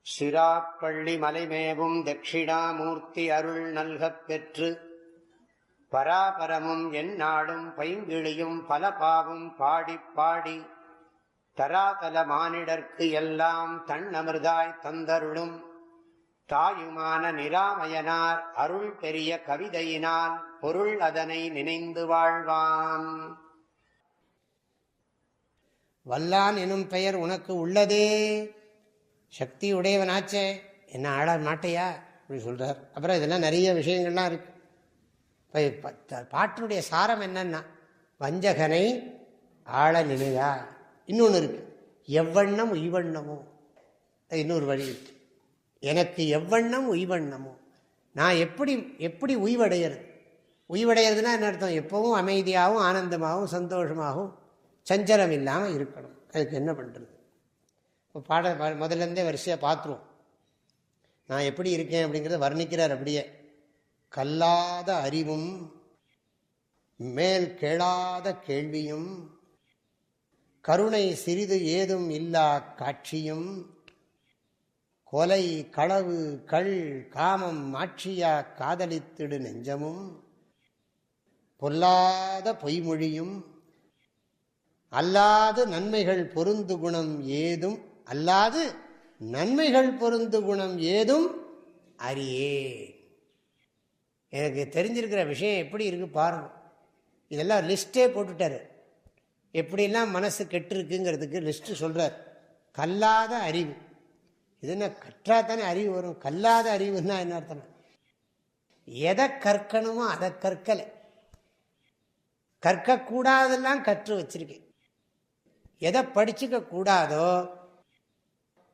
சிராப்பள்ளி மலைமேவும் தட்சிணாமூர்த்தி அருள் நல்கப் பெற்று பராபரமும் எந்நாடும் பைங்கிழியும் பல பாவும் பாடிப் பாடி தராதல மானிடர்க்கு எல்லாம் தன்னமிர்தாய் தந்தருளும் தாயுமான நிராமயனார் அருள் பெரிய கவிதையினால் பொருள் அதனை நினைந்து வாழ்வான். வல்லான் எனும் பெயர் உனக்கு உள்ளதே, சக்தி உடையவனாச்சே, என்ன ஆள மாட்டையா அப்படி சொல்றார். அப்புறம் இதெல்லாம் நிறைய விஷயங்கள்லாம் இருக்கு. பாட்டினுடைய சாரம் என்னன்னா, வஞ்சகனை ஆள நினையா. இன்னொன்று இருக்கு, எவ்வண்ணம் உய்வண்ணமோ, இன்னொரு வழி இருக்கு. எனக்கு எவ்வண்ணம் உய்வண்ணமோ, நான் எப்படி எப்படி உய்வடைகிறது. உய்வடைகிறதுனா என்ன அர்த்தம்? எப்பவும் அமைதியாகவும் ஆனந்தமாகவும் சந்தோஷமாகவும் சஞ்சலம் இல்லாமல் இருக்கணும். அதுக்கு என்ன பண்ணுறது? இப்போ முதல்லேருந்தே வரிசையாக பார்த்துருவோம். நான் எப்படி இருக்கேன் அப்படிங்கிறத வர்ணிக்கிறார். அப்படியே கல்லாத அறிவும் மேல் கேளாத கேள்வியும் கருணை சிறிது ஏதும் இல்லா காட்சியும் கொலை களவு கள் காமம் மாட்சியா காதலித்திடு நெஞ்சமும் பொல்லாத பொய்மொழியும் அல்லாது நன்மைகள் பொருந்து குணம் ஏதும் அல்லாது நன்மைகள் பொருந்து குணம் ஏதும் அறியே. எனக்கு தெரிஞ்சிருக்கிற விஷயம் எப்படி இருக்கு பாருங்க. இதெல்லாம் லிஸ்டே போட்டுட்டாரு, எப்படிலாம் மனசு கெட்டு இருக்குங்கிறதுக்கு லிஸ்ட்டு சொல்றார். கல்லாத அறிவு, இது என்ன கற்றாத்தானே அறிவு வரும்? கல்லாத அறிவுன்னா என்ன அர்த்தம்? எதை கற்கணுமோ அதை கற்கலை, கற்கக்கூடாதெல்லாம் கற்று வச்சிருக்கேன். எதை படிச்சுக்க கூடாதோ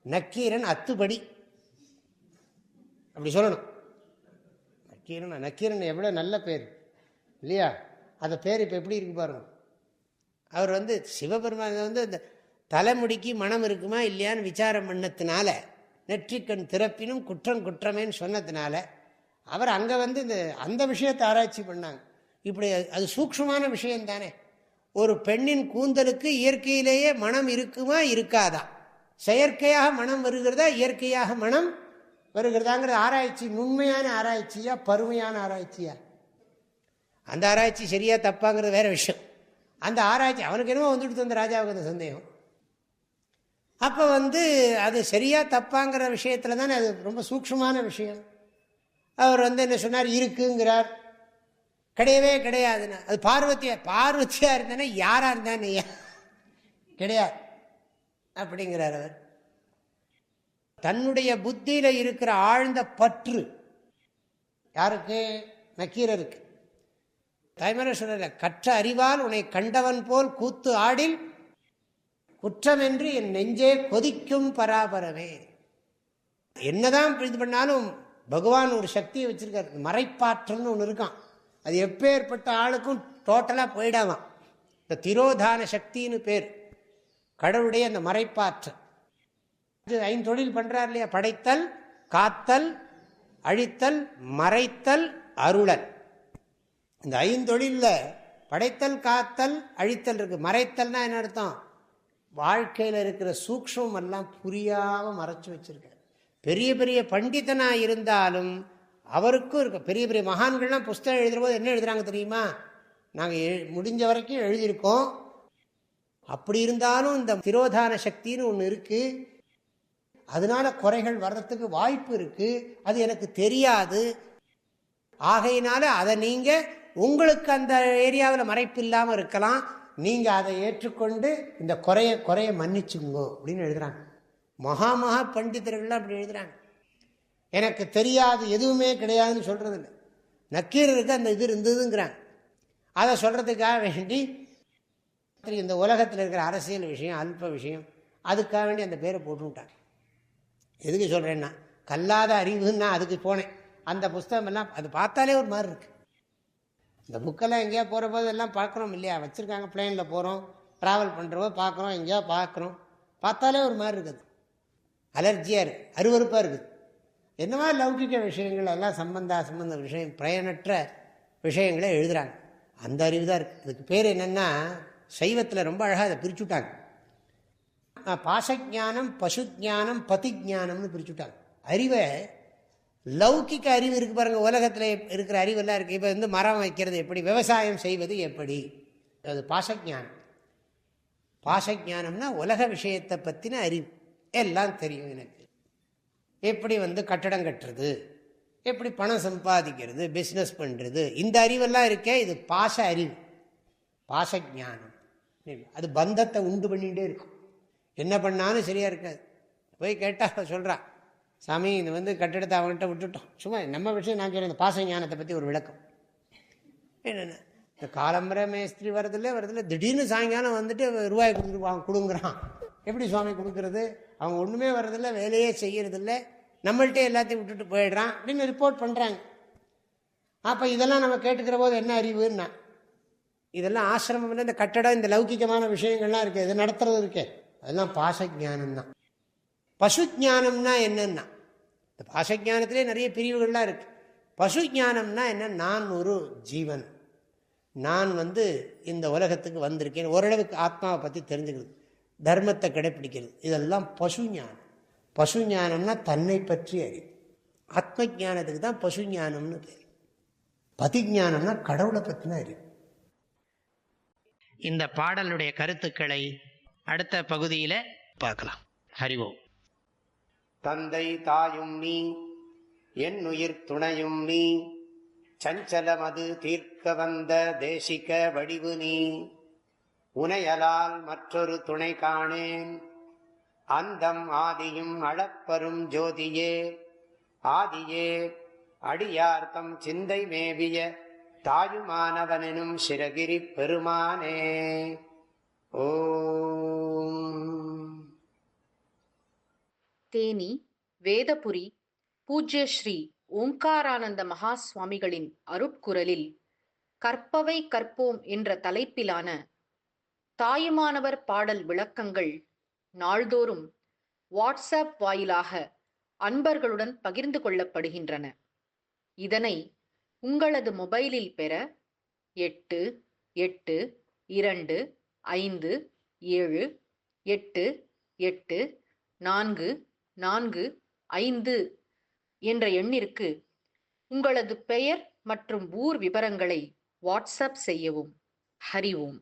நக்கீரன் அத்துபடி அப்படி சொல்லணும். நக்கீரன் எவ்வளோ நல்ல பேர் இல்லையா? அந்த பேர் இப்போ எப்படி இருக்கு பாருங்க. அவர் சிவபெருமான் இந்த தலைமுடிக்கு மனம் இருக்குமா இல்லையான்னு விசாரம் பண்ணத்தினால, நெற்றிக்கண் திறப்பினும் குற்றம் குற்றமேன்னு சொன்னதுனால அவர் அங்கே இந்த அந்த விஷயத்தை ஆராய்ச்சி பண்ணாங்க. இப்படி அது சூக்ஷ்மமான விஷயம் தானே. ஒரு பெண்ணின் கூந்தலுக்கு இயற்கையிலேயே மனம் இருக்குமா இருக்காதா, செயற்கையாக மனம் வருகிறதா இயற்கையாக மனம் வருகிறதாங்கிற ஆராய்ச்சி நுண்மையான ஆராய்ச்சியா பருமையான ஆராய்ச்சியா? அந்த ஆராய்ச்சி சரியா தப்பாங்கிறது வேற விஷயம். அந்த ஆராய்ச்சி அவனுக்கு என்னமோ வந்துட்டு அந்த ராஜாவுக்கு அந்த சந்தேகம். அப்போ அது சரியா தப்பாங்கிற விஷயத்துல தானே, அது ரொம்ப சூக்ஷ்மமான விஷயம். அவர் என்ன சொன்னார்? இருக்குங்கிறார். கிடையவே கிடையாதுன்னா அது பார்வதியா இருந்தானே யாரா இருந்தானே கிடையாது அப்படிங்கிறார் அவர். தன்னுடைய புத்தியில இருக்கிற ஆழ்ந்த பற்று யாருக்கு? நக்கீரருக்கு. தாய்மறை சொல்ற, கற்ற அறிவால் உன்னை கண்டவன் போல் கூத்து ஆடில் குற்றம் என்று என் நெஞ்சே கொதிக்கும் பராபரமே. என்னதான் இது பண்ணாலும் பகவான் ஒரு சக்தியை வச்சிருக்காரு, மறைப்பாற்றல்னு ஒன்று இருக்கான். அது எப்பேற்பட்ட ஆளுக்கும் டோட்டலாக போயிடாதான். இந்த திரோதான சக்தின்னு பேர், கடவுளுடைய அந்த மறைப்பாற்றல். 5 தொழில் பண்றார் இல்லையா? படைத்தல், காத்தல், அழித்தல், மறைத்தல், அருளல். இந்த 5 தொழில்ல படைத்தல் காத்தல் அழித்தல் இருக்கு. மறைத்தல்னா என்ன அர்த்தம்? வாழ்க்கையில் இருக்கிற சூக்ஷ்மம் எல்லாம் புரியாம மறைச்சு வச்சிருக்காரு. பெரிய பெரிய பண்டிதனா இருந்தாலும் அவருக்கும் இருக்க. பெரிய பெரிய மகான்கள்லாம் புஸ்தகம் எழுதுற போது என்ன எழுதுறாங்க தெரியுமா? நாங்கள் முடிஞ்ச வரைக்கும் எழுதியிருக்கோம், அப்படி இருந்தாலும் இந்த திரோதான சக்தின்னு ஒன்று இருக்கு, அதனால குறைகள் வர்றதுக்கு வாய்ப்பு இருக்கு, அது எனக்கு தெரியாது, ஆகையினால அதை நீங்க உங்களுக்கு அந்த ஏரியாவில் மறைப்பு இல்லாமல் இருக்கலாம், நீங்க அதை ஏற்றுக்கொண்டு இந்த குறைய மன்னிச்சுங்கோ அப்படின்னு எழுதுறாங்க. மகா பண்டிதர்கள்லாம் அப்படி எழுதுறாங்க. எனக்கு தெரியாது எதுவுமே கிடையாதுன்னு சொல்றது இல்லை. நக்கீரருக்கு அந்த இது இருந்ததுங்கிறாங்க. அதை சொல்றதுக்காக வேண்டி இந்த உலகத்தில் இருக்கிற அரசியல் விஷயம், அல்ப விஷயம், அதுக்காக வேண்டி அந்த பேரை போட்டுவிட்டாங்க. எதுக்கு சொல்றேன்னா, கல்லாத அறிவுன்னா அதுக்கு போனேன். அந்த புஸ்தகம் எல்லாம் அது பார்த்தாலே ஒரு மாதிரி இருக்கு. இந்த புக்கெல்லாம் எங்கேயா போகிற போது எல்லாம் பார்க்குறோம் இல்லையா? வச்சுருக்காங்க, பிளேனில் போகிறோம், ட்ராவல் பண்ணுறப்போ பார்க்குறோம், எங்கேயா பார்க்குறோம், பார்த்தாலே ஒரு மாதிரி இருக்குது, அலர்ஜியாக இருக்குது, அருவறுப்பாக இருக்குது. என்னவா லௌகிக விஷயங்கள் எல்லாம் சம்பந்த விஷயம், பயனற்ற விஷயங்களை எழுதுகிறாங்க. அந்த அறிவு தான் இருக்குது. அதுக்கு பேர் என்னென்னா, சைவத்தில் ரொம்ப அழகாக அதை பிரிச்சுட்டாங்க. பாசஜானம், பசுஜானம், பதிஜானம்னு பிரிச்சுட்டாங்க. அறிவை லௌகிக்க அறிவு இருக்கு பாருங்க, உலகத்தில் இருக்கிற அறிவெல்லாம் இருக்கு. இப்போ வந்து மரம் வைக்கிறது எப்படி, விவசாயம் செய்வது எப்படி, அது பாசஜானம். பாசஜானம்னா உலக விஷயத்தை பற்றின அறிவு எல்லாம் தெரியும் எனக்கு. எப்படி வந்து கட்டடம் கட்டுறது, எப்படி பணம் சம்பாதிக்கிறது, பிஸ்னஸ் பண்ணுறது, இந்த அறிவெல்லாம் இருக்கே, இது பாச அறிவு, பாசஜானம். அது பந்தத்தை உண்டு பண்ணிகிட்டே இருக்கும். என்ன பண்ணாலும் சரியாக இருக்காது. போய் கேட்டால் சொல்கிறான், சாமி இது வந்து கட்டிடத்தை அவங்கள்ட்ட விட்டுட்டோம், சும்மா நம்ம விஷயம் நான் சொல்கிறேன். இந்த பாச ஞானத்தை பற்றி ஒரு விளக்கம் என்னென்ன, இந்த காலம்பரை மேஸ்திரி வரதில்லை, திடீர்னு சாயங்காலம் வந்துட்டு ரூபாய் கொடுங்குறான். எப்படி சுவாமி கொடுக்கறது, அவங்க ஒன்றுமே வர்றதில்லை, வேலையே செய்யறதில்லை, நம்மள்கிட்ட எல்லாத்தையும் விட்டுட்டு போயிடுறான் அப்படின்னு ரிப்போர்ட் பண்ணுறாங்க. அப்போ இதெல்லாம் நம்ம கேட்டுக்கிற போது என்ன அறிவுன்னா, இதெல்லாம் ஆசிரமம், இந்த கட்டடம், இந்த லௌகிகமான விஷயங்கள்லாம் இருக்குது, இதை நடத்துறது இருக்கே, அதெல்லாம் பாசஜானம் தான். பசு ஜானம்னா என்னன்னா, இந்த பாசஜானத்திலே நிறைய பிரிவுகள்லாம் இருக்கு. பசு ஜானம்னா என்ன, நான் ஒரு ஜீவன், நான் வந்து இந்த உலகத்துக்கு வந்திருக்கேன், ஓரளவுக்கு ஆத்மாவை பற்றி தெரிஞ்சுக்கிறது, தர்மத்தை கடைப்பிடிக்கிறது, இதெல்லாம் பசு ஞானம். பசு ஞானம்னா தன்னை பற்றி அறிவு. ஆத்ம ஜானத்துக்கு தான் பசு ஞானம்னு பேர். பதிஞானம்னா கடவுளை பற்றின அறிவு. இந்த பாடலுடைய கருத்துக்களை அடுத்த பகுதியில் பார்க்கலாம். ஹரி ஓம். தந்தை தாயும் நீ, என் உயிர் துணையும் நீ, சஞ்சலமது தீர்க்க வந்த தேசிக வடிவு நீ, உனையலால் மற்றொரு துணை காணேன், அந்தம் ஆதியும் அளப்பரும் ஜோதியே, ஆதியே அடியார்த்தம் சிந்தை மேவிய தாயுமானவனும் சிரகிரி பெருமானே. ஓம். தேனி வேதபுரி பூஜ்ய ஸ்ரீ ஓங்காரானந்த மகா சுவாமிகளின் அருட்குரலில் கற்பவை கற்போம் என்ற தலைப்பிலான தாயுமானவர் பாடல் விளக்கங்கள் நாள்தோறும் வாட்ஸ்அப் வாயிலாக அன்பர்களுடன் பகிர்ந்து கொள்ளப்படுகின்றன. இதனை உங்களது மொபைலில் பெற 8827488445 என்ற எண்ணிற்கு உங்களது பெயர் மற்றும் ஊர் விவரங்களை வாட்ஸ்அப் செய்யவும். ஹரி ஓம்.